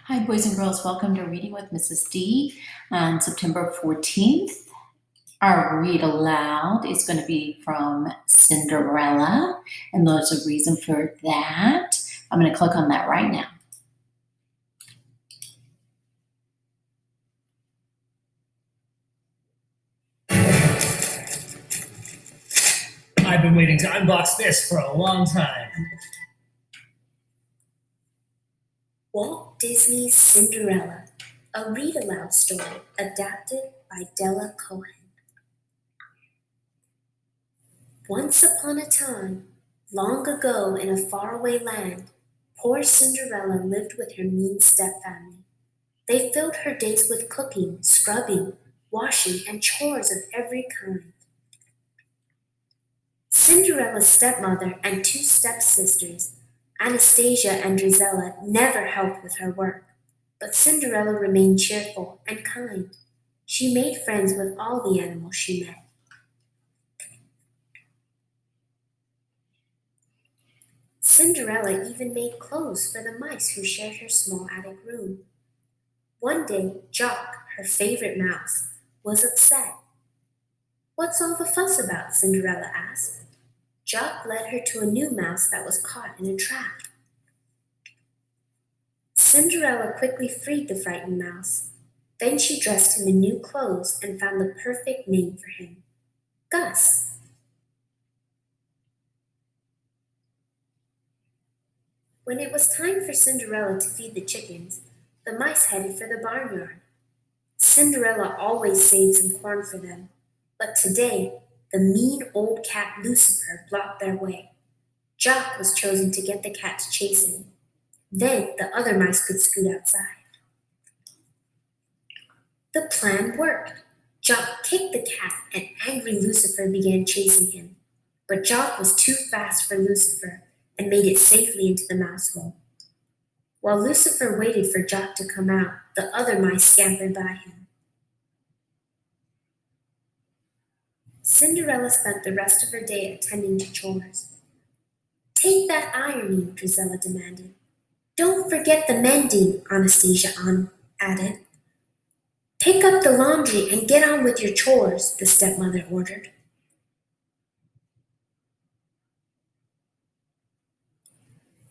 Hi, boys and girls. Welcome to Reading with Mrs. D on September 14th. Our read aloud is going to be from Cinderella, and there's a reason for that. I'm going to click on that right now. I've been waiting to unbox this for a long time. Walt Disney's Cinderella, a read-aloud story adapted by Della Cohen. Once upon a time, long ago in a faraway land, poor Cinderella lived with her mean stepfamily. They filled her days with cooking, scrubbing, washing, and chores of every kind. Cinderella's stepmother and two stepsisters, Anastasia and Drizella, never helped with her work, but Cinderella remained cheerful and kind. She made friends with all the animals she met. Cinderella even made clothes for the mice who shared her small attic room. One day, Jock, her favorite mouse, was upset. "What's all the fuss about?" Cinderella asked. Jock led her to a new mouse that was caught in a trap. Cinderella quickly freed the frightened mouse. Then she dressed him in new clothes and found the perfect name for him, Gus. When it was time for Cinderella to feed the chickens, the mice headed for the barnyard. Cinderella always saved some corn for them, but today the mean old cat Lucifer blocked their way. Jock was chosen to get the cat to chase him. Then the other mice could scoot outside. The plan worked. Jock kicked the cat and angry Lucifer began chasing him. But Jock was too fast for Lucifer and made it safely into the mouse hole. While Lucifer waited for Jock to come out, the other mice scampered by him. Cinderella spent the rest of her day attending to chores. "Take that ironing," Drizella demanded. "Don't forget the mending," Anastasia added. "Pick up the laundry and get on with your chores," the stepmother ordered.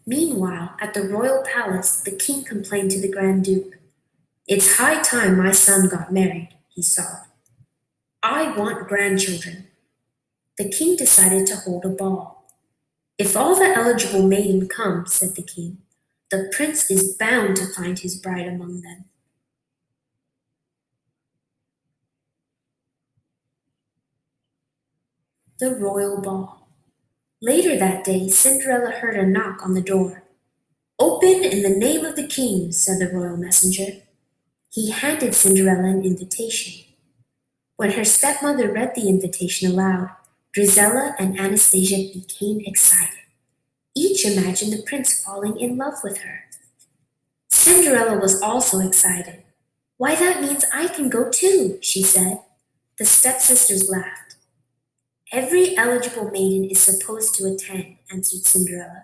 Meanwhile, at the royal palace, the king complained to the Grand Duke. "It's high time my son got married," he sobbed. "I want grandchildren." The king decided to hold a ball. "If all the eligible maidens come," said the king, "the prince is bound to find his bride among them." The royal ball. Later that day, Cinderella heard a knock on the door. "Open in the name of the king," said the royal messenger. He handed Cinderella an invitation. When her stepmother read the invitation aloud, Drizella and Anastasia became excited. Each imagined the prince falling in love with her. Cinderella was also excited. "Why, that means I can go too," she said. The stepsisters laughed. "Every eligible maiden is supposed to attend," answered Cinderella.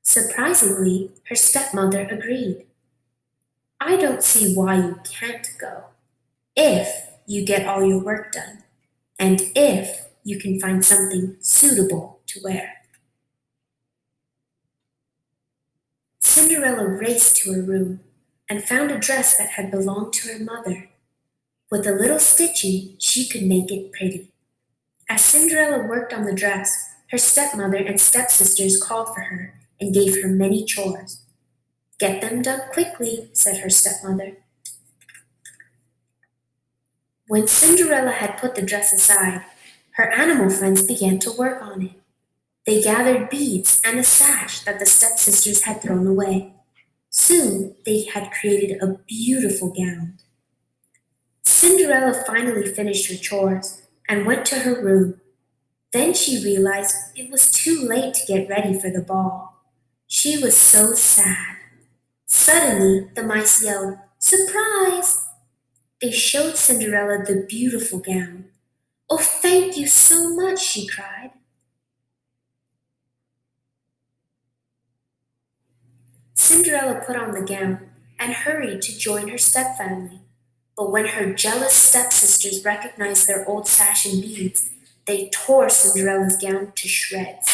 Surprisingly, her stepmother agreed. "I don't see why you can't go, if you get all your work done, and if you can find something suitable to wear." Cinderella raced to her room and found a dress that had belonged to her mother. With a little stitching, she could make it pretty. As Cinderella worked on the dress, her stepmother and stepsisters called for her and gave her many chores. "Get them done quickly," said her stepmother. When Cinderella had put the dress aside, her animal friends began to work on it. They gathered beads and a sash that the stepsisters had thrown away. Soon they had created a beautiful gown. Cinderella finally finished her chores and went to her room. Then she realized it was too late to get ready for the ball. She was so sad. Suddenly, the mice yelled, "Surprise!" They showed Cinderella the beautiful gown. "Oh, thank you so much," she cried. Cinderella put on the gown and hurried to join her stepfamily. But when her jealous stepsisters recognized their old sash and beads, they tore Cinderella's gown to shreds.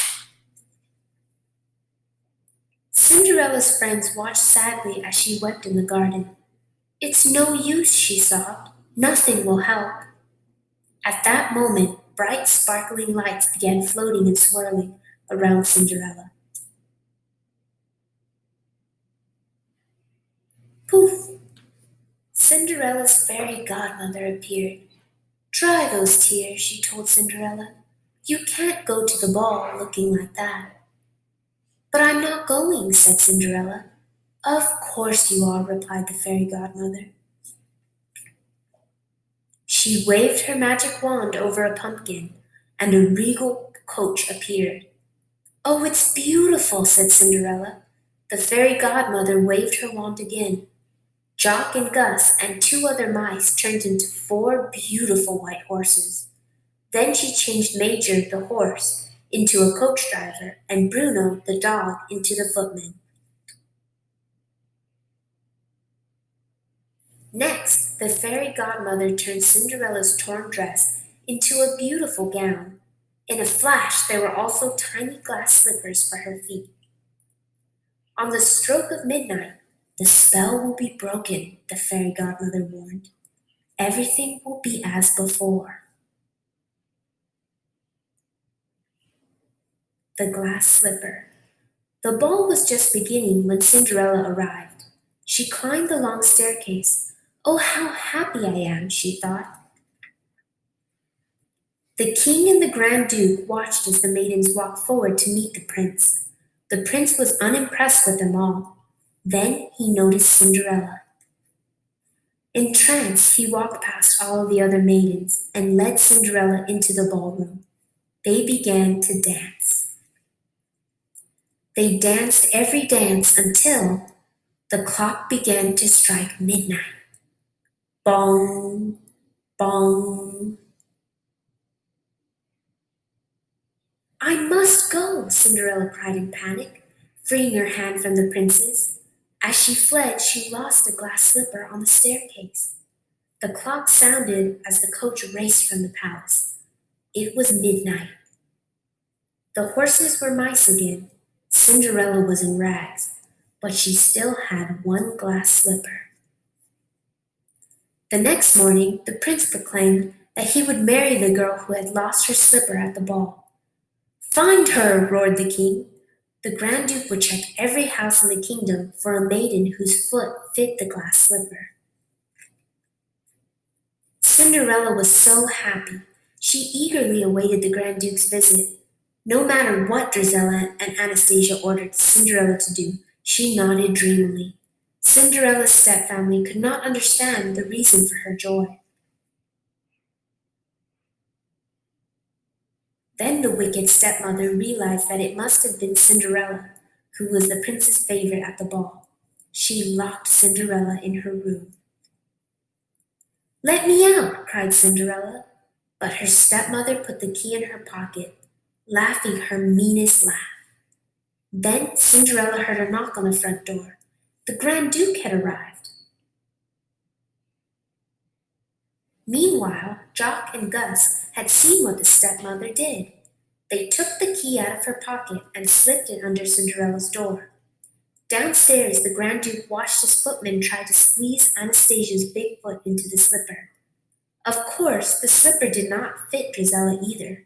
Cinderella's friends watched sadly as she wept in the garden. "It's no use," she sobbed. "Nothing will help." At that moment, bright sparkling lights began floating and swirling around Cinderella. Poof! Cinderella's fairy godmother appeared. "Dry those tears," she told Cinderella. "You can't go to the ball looking like that." "But I'm not going," said Cinderella. "Of course you are," replied the fairy godmother. She waved her magic wand over a pumpkin, and a regal coach appeared. "Oh, it's beautiful," said Cinderella. The fairy godmother waved her wand again. Jock and Gus and two other mice turned into four beautiful white horses. Then she changed Major, the horse, into a coach driver, and Bruno, the dog, into the footman. Next, the fairy godmother turned Cinderella's torn dress into a beautiful gown. In a flash, there were also tiny glass slippers for her feet. On the stroke of midnight, the spell will be broken, the fairy godmother warned. Everything will be as before. The glass slipper. The ball was just beginning when Cinderella arrived. She climbed the long staircase. "Oh, how happy I am," she thought. The king and the Grand Duke watched as the maidens walked forward to meet the prince. The prince was unimpressed with them all. Then he noticed Cinderella. Entranced, he walked past all of the other maidens and led Cinderella into the ballroom. They began to dance. They danced every dance until the clock began to strike midnight. Bong, bong. "I must go," Cinderella cried in panic, freeing her hand from the prince's. As she fled, she lost a glass slipper on the staircase. The clock sounded as the coach raced from the palace. It was midnight. The horses were mice again. Cinderella was in rags, but she still had one glass slipper. The next morning, the prince proclaimed that he would marry the girl who had lost her slipper at the ball. "Find her!" roared the king. The Grand Duke would check every house in the kingdom for a maiden whose foot fit the glass slipper. Cinderella was so happy. She eagerly awaited the Grand Duke's visit. No matter what Drizella and Anastasia ordered Cinderella to do, she nodded dreamily. Cinderella's stepfamily could not understand the reason for her joy. Then the wicked stepmother realized that it must have been Cinderella who was the prince's favorite at the ball. She locked Cinderella in her room. "Let me out!" cried Cinderella, but her stepmother put the key in her pocket, laughing her meanest laugh. Then Cinderella heard a knock on the front door. The Grand Duke had arrived. Meanwhile, Jock and Gus had seen what the stepmother did. They took the key out of her pocket and slipped it under Cinderella's door. Downstairs, the Grand Duke watched his footman try to squeeze Anastasia's big foot into the slipper. Of course, the slipper did not fit Drizella either.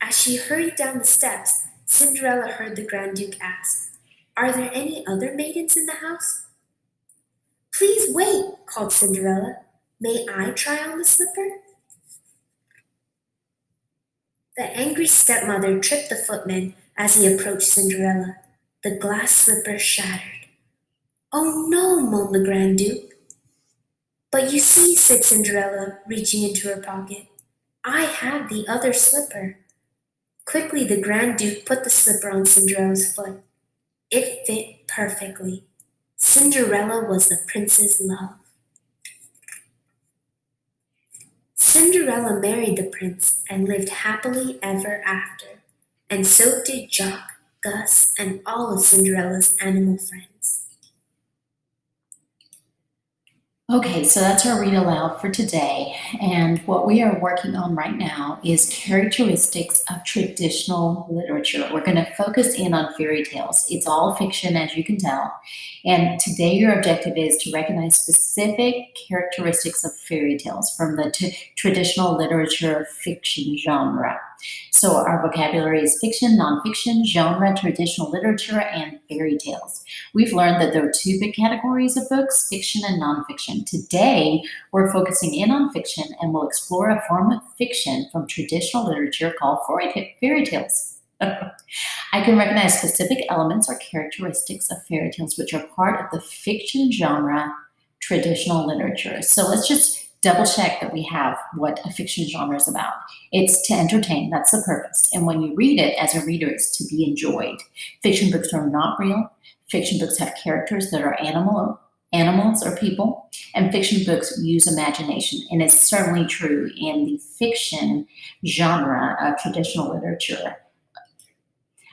As she hurried down the steps, Cinderella heard the Grand Duke ask, "Are there any other maidens in the house?" "Please wait," called Cinderella. "May I try on the slipper?" The angry stepmother tripped the footman as he approached Cinderella. The glass slipper shattered. "Oh no," moaned the Grand Duke. "But you see," said Cinderella, reaching into her pocket, "I have the other slipper." Quickly, the Grand Duke put the slipper on Cinderella's foot. It fit perfectly. Cinderella was the prince's love. Cinderella married the prince and lived happily ever after, and so did Jock, Gus, and all of Cinderella's animal friends. Okay, so that's our read aloud for today. And what we are working on right now is characteristics of traditional literature. We're going to focus in on fairy tales. It's all fiction, as you can tell. And today, your objective is to recognize specific characteristics of fairy tales from the traditional literature fiction genre. So, our vocabulary is fiction, nonfiction, genre, traditional literature, and fairy tales. We've learned that there are two big categories of books, fiction and nonfiction. Today, we're focusing in on fiction and we'll explore a form of fiction from traditional literature called fairy tales. I can recognize specific elements or characteristics of fairy tales which are part of the fiction genre traditional literature. So let's just double check that we have what a fiction genre is about. It's to entertain, that's the purpose. And when you read it as a reader, it's to be enjoyed. Fiction books are not real. Fiction books have characters that are animals or people, and fiction books use imagination. And it's certainly true in the fiction genre of traditional literature.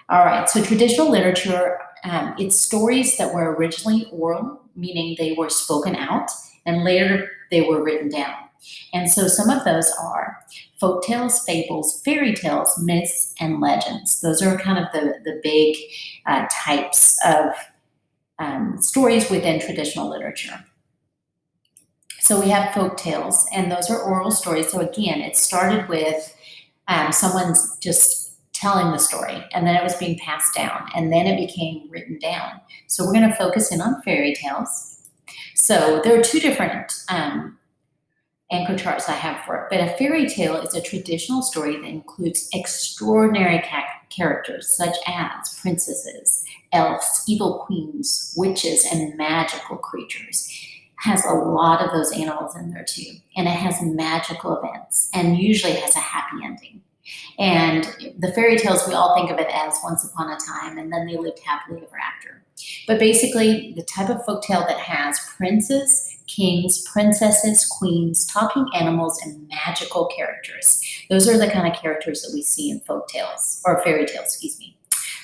All right, so traditional literature, it's stories that were originally oral, meaning they were spoken out, and later they were written down. And so some of those are folk tales, fables, fairy tales, myths, and legends. Those are kind of the big types of stories within traditional literature. So we have folk tales, and those are oral stories. So again, it started with someone's just telling the story, and then it was being passed down, and then it became written down. So we're going to focus in on fairy tales. So there are two different anchor charts I have for it, but a fairy tale is a traditional story that includes extraordinary characters such as princesses, elves, evil queens, witches, and magical creatures. Has a lot of those animals in there too, and it has magical events, and usually has a happy ending. And the fairy tales, we all think of it as once upon a time, and then they lived happily ever after. But basically, the type of folktale that has princes, kings, princesses, queens, talking animals, and magical characters. Those are the kind of characters that we see in folktales, or fairy tales, excuse me.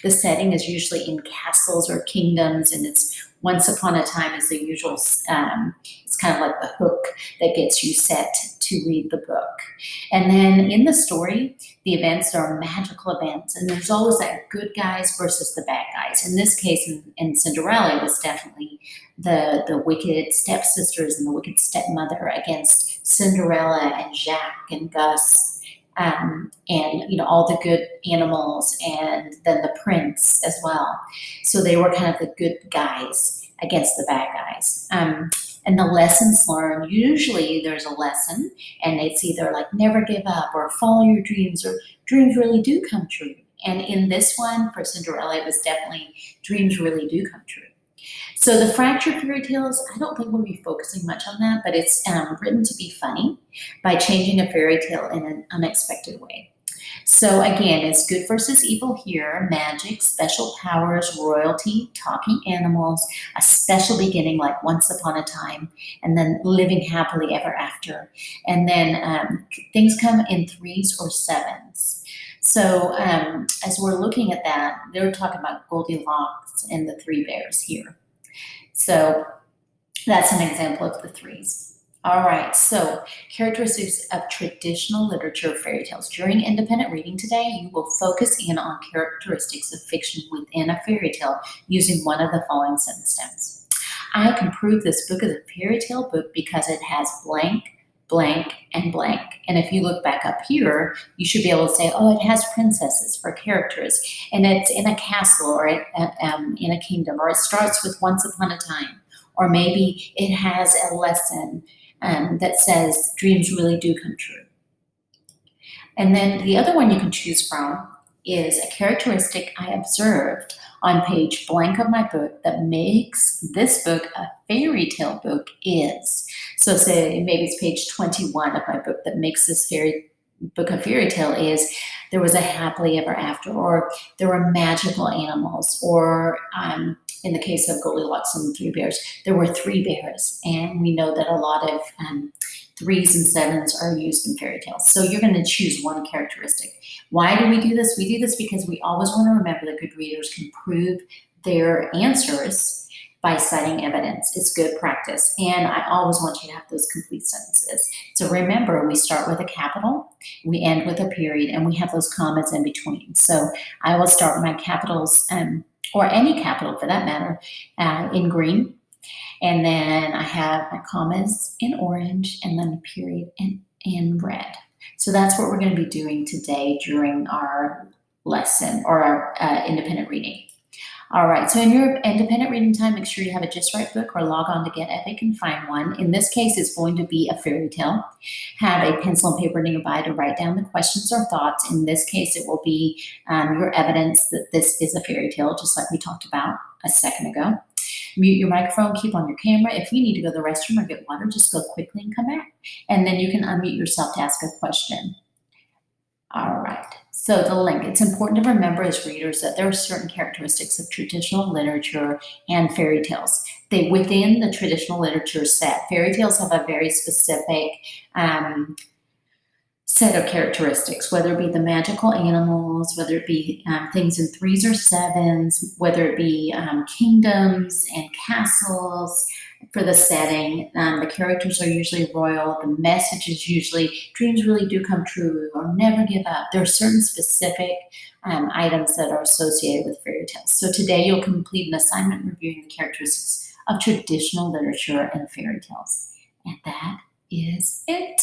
The setting is usually in castles or kingdoms, and it's once upon a time is the usual, it's kind of like the hook that gets you set to read the book. And then in the story, the events are magical events, and there's always that good guys versus the bad guys. In this case, in Cinderella, it was definitely the wicked stepsisters and the wicked stepmother against Cinderella and Jacques and Gus. And all the good animals, and then the prince as well. So they were kind of the good guys against the bad guys. And the lessons learned, usually there's a lesson, and it's either like never give up or follow your dreams, or dreams really do come true. And in this one for Cinderella, it was definitely dreams really do come true. So the fractured fairy tales, I don't think we'll be focusing much on that, but it's written to be funny by changing a fairy tale in an unexpected way. So again, it's good versus evil here, magic, special powers, royalty, talking animals, a special beginning like once upon a time, and then living happily ever after. And then things come in threes or sevens. So as we're looking at that, they're talking about Goldilocks and the three bears here. So that's an example of the threes. All right, so characteristics of traditional literature fairy tales. During independent reading today, you will focus in on characteristics of fiction within a fairy tale using one of the following sentence stems. I can prove this book is a fairy tale book because it has blank, blank, and blank. And if you look back up here, you should be able to say, oh, it has princesses for characters, and it's in a castle or in a kingdom, or it starts with once upon a time, or maybe it has a lesson that says dreams really do come true. And then the other one you can choose from is a characteristic I observed on page blank of my book that makes this book a fairy tale book is. So say maybe it's page 21 of my book that makes this book a fairy tale is there was a happily ever after, or there were magical animals, or in the case of Goldilocks and the Three Bears, there were three bears. And we know that a lot of threes and sevens are used in fairy tales. So you're going to choose one characteristic. Why do we do this? We do this because we always want to remember that good readers can prove their answers by citing evidence. It's good practice. And I always want you to have those complete sentences. So remember, we start with a capital, we end with a period, and we have those commas in between. So I will start my capitals, or any capital for that matter, in green. And then I have my commas in orange, and then the period in red. So that's what we're going to be doing today during our lesson or our independent reading. All right, so in your independent reading time, make sure you have a Just Right book or log on to Get Epic and find one. In this case, it's going to be a fairy tale. Have a pencil and paper nearby to write down the questions or thoughts. In this case, it will be your evidence that this is a fairy tale, just like we talked about a second ago. Mute your microphone, keep on your camera. If you need to go to the restroom or get water, just go quickly and come back. And then you can unmute yourself to ask a question. All right, so the link. It's important to remember as readers that there are certain characteristics of traditional literature and fairy tales. Within the traditional literature set, fairy tales have a very specific set of characteristics, whether it be the magical animals, whether it be things in threes or sevens, whether it be kingdoms and castles. For the setting, the characters are usually royal. The message is usually dreams really do come true or never give up. There are certain specific items that are associated with fairy tales. So today you'll complete an assignment reviewing the characteristics of traditional literature and fairy tales. And that is it.